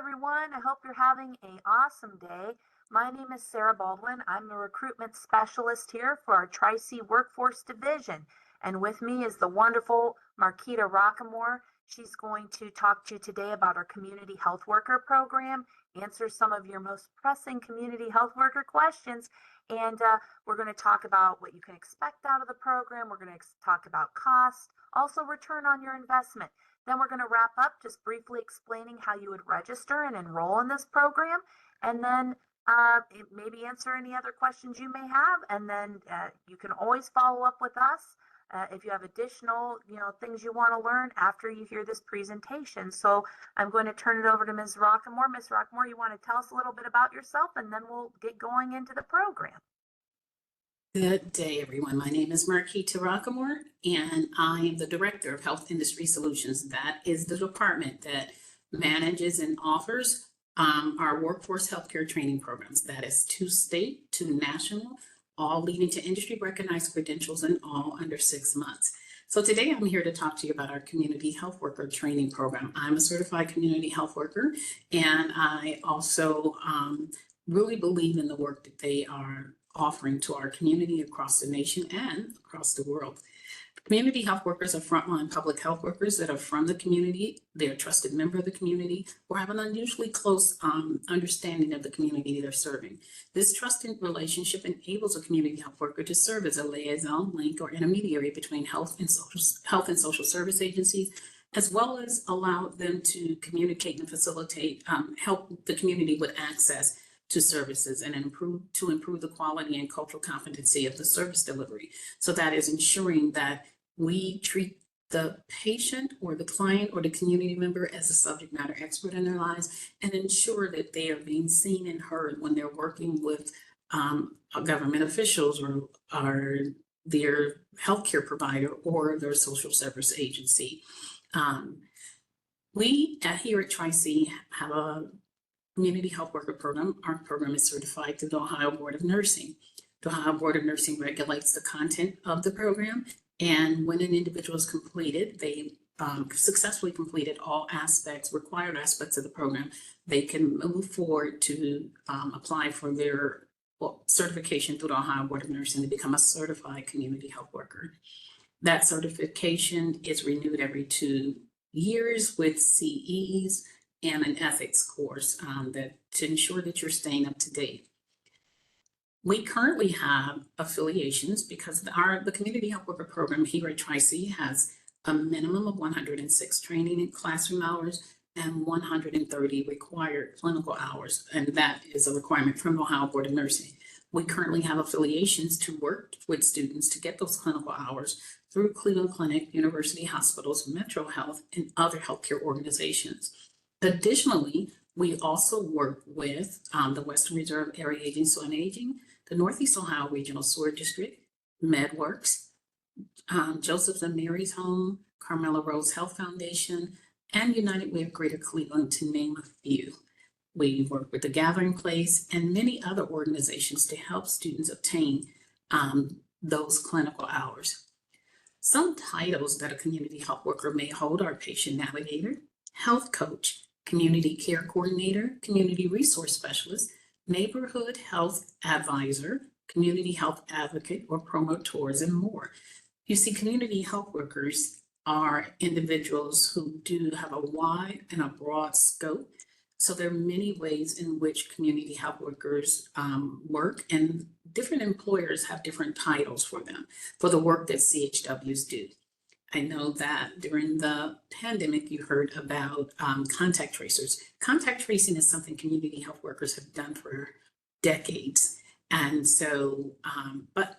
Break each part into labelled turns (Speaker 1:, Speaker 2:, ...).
Speaker 1: everyone. I hope you're having an awesome day. My name is Sarah Baldwin. I'm the recruitment specialist here for our Tri-C Workforce Division. And with me is the wonderful Marquita Rockamore. She's going to talk to you today about our Community Health Worker program, answer some of your most pressing community health worker questions, and we're going to talk about what you can expect out of the program. We're going to talk about cost, also return on your investment. Then we're going to wrap up just briefly explaining how you would register and enroll in this program, and then maybe answer any other questions you may have. And then you can always follow up with us if you have additional, things you want to learn after you hear this presentation. So I'm going to turn it over to Ms. Rockamore. Ms. Rockamore, you want to tell us a little bit about yourself, and then we'll get going into the program.
Speaker 2: Good day, everyone. My name is Marquita Rockamore, and I am the Director of Health Industry Solutions. That is the department that manages and offers our workforce healthcare training programs. That is to state, to national, all leading to industry recognized credentials, and all under 6 months. So today I'm here to talk to you about our Community Health Worker Training Program. I'm a certified community health worker, and I also really believe in the work that they are offering to our community across the nation and across the world. Community health workers are frontline public health workers that are from the community. They're a trusted member of the community or have an unusually close understanding of the community they're serving. This trusted relationship enables a community health worker to serve as a liaison, link, or intermediary between health and social service agencies, as well as allow them to communicate and facilitate, help the community with access to services and improve the quality and cultural competency of the service delivery. So that is ensuring that we treat the patient or the client or the community member as a subject matter expert in their lives, and ensure that they are being seen and heard when they're working with government officials or their healthcare provider or their social service agency. We here at Tri-C have a Community Health Worker Program. Our program is certified through the Ohio Board of Nursing. The Ohio Board of Nursing regulates the content of the program, and when an individual is completed, they successfully completed all required aspects of the program, they can move forward to apply for their certification through the Ohio Board of Nursing to become a certified community health worker. That certification is renewed every 2 years with CEs and an ethics course to ensure that you're staying up to date. We currently have affiliations because the Community Health Worker Program here at Tri-C has a minimum of 106 training and classroom hours and 130 required clinical hours, and that is a requirement from the Ohio Board of Nursing. We currently have affiliations to work with students to get those clinical hours through Cleveland Clinic, University Hospitals, Metro Health, and other healthcare organizations. Additionally, we also work with the Western Reserve Area Agency on Aging, the Northeast Ohio Regional Sewer District, MedWorks, Joseph's and Mary's Home, Carmela Rose Health Foundation, and United Way of Greater Cleveland, to name a few. We work with the Gathering Place and many other organizations to help students obtain those clinical hours. Some titles that a community health worker may hold are patient navigator, health coach, community care coordinator, community resource specialist, neighborhood health advisor, community health advocate or promoters, and more. You see, community health workers are individuals who do have a wide and a broad scope. So there are many ways in which community health workers work, and different employers have different titles for them for the work that CHWs do. I know that during the pandemic, you heard about contact tracers. Contact tracing is something community health workers have done for decades. And so, but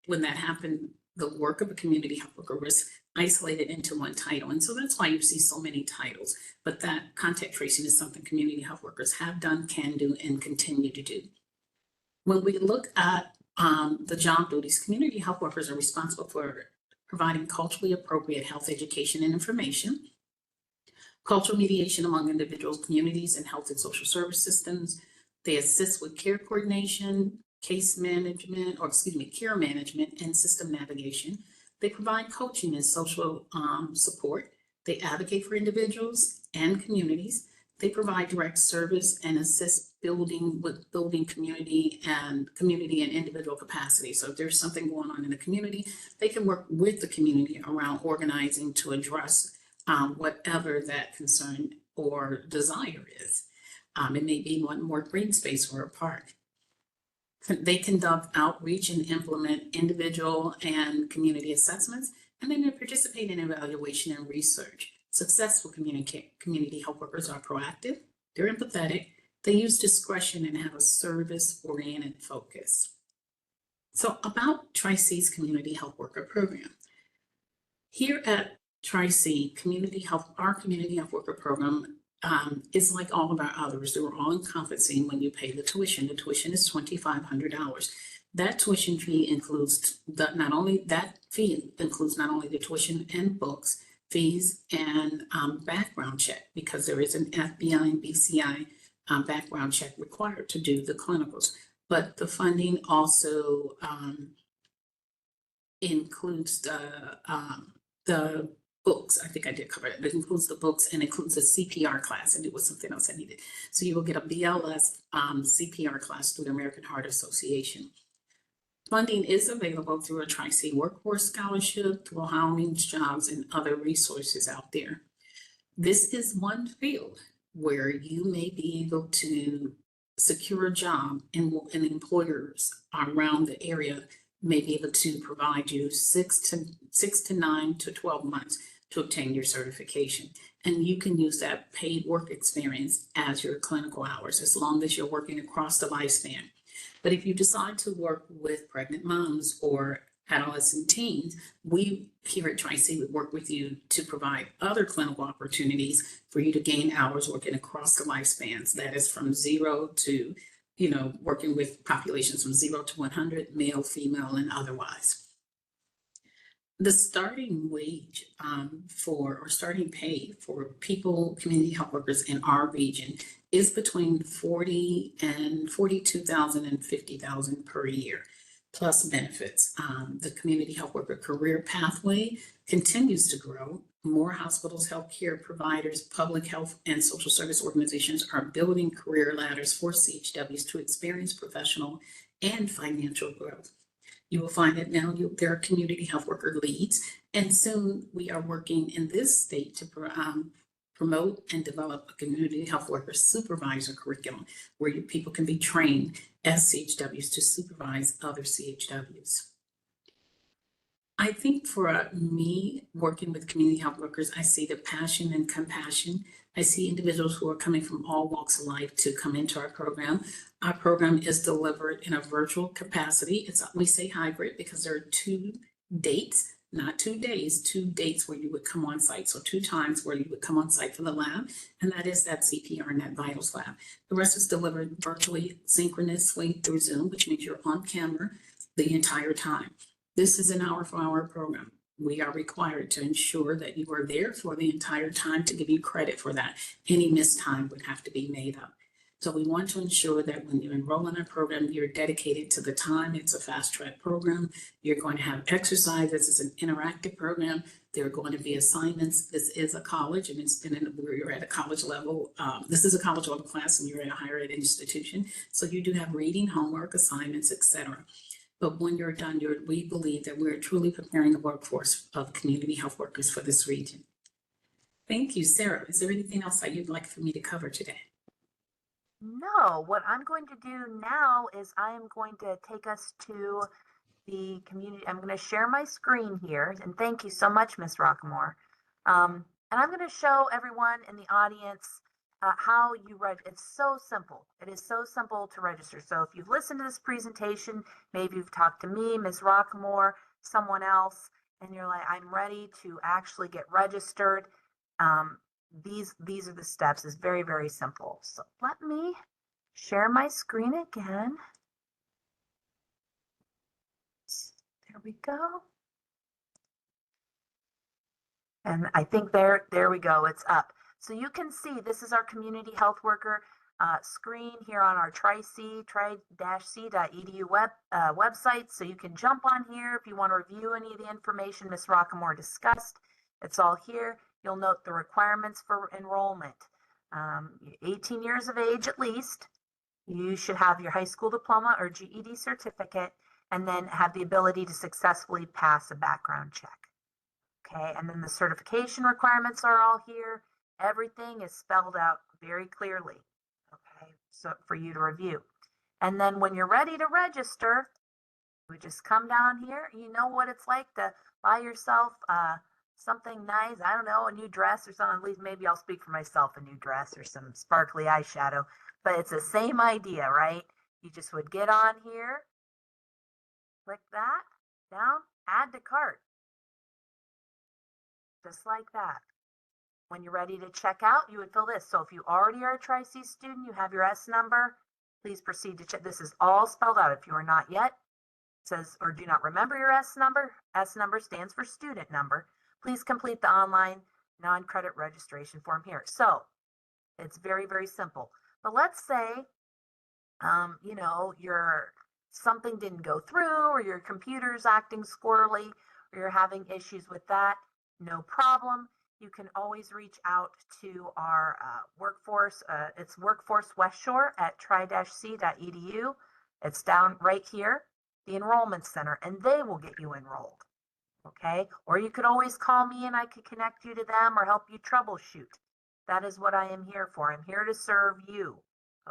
Speaker 2: when that happened, the work of a community health worker was isolated into one title. And so that's why you see so many titles. But that contact tracing is something community health workers have done, can do, and continue to do. When we look at the job duties, community health workers are responsible for providing culturally appropriate health education and information, cultural mediation among individuals, communities, and health and social service systems. They assist with care coordination, care management, and system navigation. They provide coaching and social support. They advocate for individuals and communities. They provide direct service and assist building community and individual capacity. So if there's something going on in the community, they can work with the community around organizing to address whatever that concern or desire is. It may be one more green space or a park. They conduct outreach and implement individual and community assessments, and then they participate in evaluation and research. Successful community health workers are proactive, they're empathetic, they use discretion and have a service-oriented focus. So about Tri-C's Community Health Worker Program. Here at Tri-C, our Community Health Worker Program is like all of our others. They're all encompassing when you pay the tuition. The tuition is $2,500. That tuition fee includes not only the tuition and books, fees, and background check, because there is an FBI and BCI background check required to do the clinicals. But the funding also includes the books. I think I did cover it. It includes the books and includes a CPR class, and it was something else I needed. So you will get a BLS CPR class through the American Heart Association. Funding is available through a Tri-C Workforce Scholarship, through Ohio Means Jobs, and other resources out there. This is one field where you may be able to secure a job, and employers around the area may be able to provide you 6 to 9 to 12 months to obtain your certification. And you can use that paid work experience as your clinical hours, as long as you're working across the lifespan. But if you decide to work with pregnant moms or adolescent teens, we here at Tri-C would work with you to provide other clinical opportunities for you to gain hours working across the lifespans. That is from 0 to, working with populations from 0 to 100, male, female, and otherwise. The starting wage starting pay for community health workers in our region is between $40,000 and $42,000 and $50,000 per year, plus benefits. The community health worker career pathway continues to grow. More hospitals, healthcare providers, public health, and social service organizations are building career ladders for CHWs to experience professional and financial growth. You will find that now there are community health worker leads, and soon we are working in this state to promote and develop a community health worker supervisor curriculum where people can be trained as CHWs to supervise other CHWs. I think for me, working with community health workers, I see the passion and compassion. I see individuals who are coming from all walks of life to come into our program. Our program is delivered in a virtual capacity. We say hybrid because there are 2 dates, not 2 days, 2 dates where you would come on site. So 2 times where you would come on site for the lab, and that is that CPR and that vitals lab. The rest is delivered virtually, synchronously through Zoom, which means you're on camera the entire time. This is an hour-for-hour program. We are required to ensure that you are there for the entire time to give you credit for that. Any missed time would have to be made up. So we want to ensure that when you enroll in our program, you're dedicated to the time. It's a fast-track program. You're going to have exercise. This is an interactive program. There are going to be assignments. This is a college, and you're at a college level. This is a college level class, and you're at a higher ed institution. So you do have reading, homework, assignments, etc. But when you're done, we believe that we're truly preparing a workforce of community health workers for this region. Thank you, Sarah. Is there anything else that you'd like for me to cover today?
Speaker 1: No, what I'm going to do now is I am going to take us to the community. I'm going to share my screen here, and thank you so much, Ms. Rockamore. And I'm going to show everyone in the audience how you register. It's so simple. It is so simple to register. So if you've listened to this presentation, maybe you've talked to me, Ms. Rockamore, someone else, and you're like, I'm ready to actually get registered. These are the steps. It's very, very simple. So let me share my screen again. There we go. And I think there we go. It's up. So you can see this is our community health worker screen here on our tri-c-edu website. So you can jump on here if you want to review any of the information Ms. Rockamore discussed. It's all here. You'll note the requirements for enrollment. 18 years of age at least. You should have your high school diploma or GED certificate, and then have the ability to successfully pass a background check. Okay, and then the certification requirements are all here. Everything is spelled out very clearly, okay, so for you to review. And then when you're ready to register, we just come down here. You know what it's like to buy yourself something nice. I don't know, a new dress or something. At least maybe I'll speak for myself, a new dress or some sparkly eyeshadow. But it's the same idea, right? You just would get on here, click that, down, add to cart. Just like that. When you're ready to check out, you would fill this. So if you already are a Tri-C student, you have your S number, please proceed to check. This is all spelled out. If you are not yet, it says, or do not remember your S number stands for student number. Please complete the online non-credit registration form here. So it's very, very simple. But let's say, you know, something didn't go through, or your computer's acting squirrely, or you're having issues with that. No problem. You can always reach out to our workforce. It's Workforce West Shore at tri-c.edu. It's down right here, the enrollment center, and they will get you enrolled. Okay, or you could always call me and I could connect you to them or help you troubleshoot. That is what I am here for. I'm here to serve you.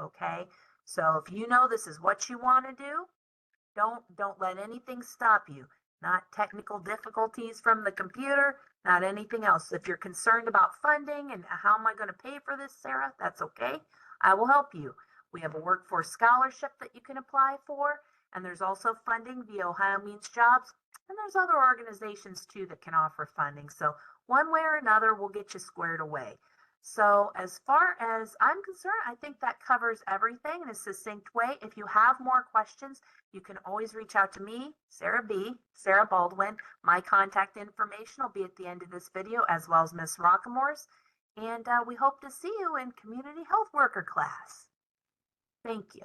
Speaker 1: Okay, so if you know this is what you want to do, don't let anything stop you. Not technical difficulties from the computer, not anything else. If you're concerned about funding and how am I going to pay for this, Sarah, that's okay. I will help you. We have a workforce scholarship that you can apply for, and there's also funding via Ohio Means Jobs, and there's other organizations too that can offer funding. So one way or another, we'll get you squared away. So as far as I'm concerned, I think that covers everything in a succinct way. If you have more questions, you can always reach out to me, Sarah Baldwin. My contact information will be at the end of this video, as well as Miss Rockamore's. And we hope to see you in community health worker class. Thank you.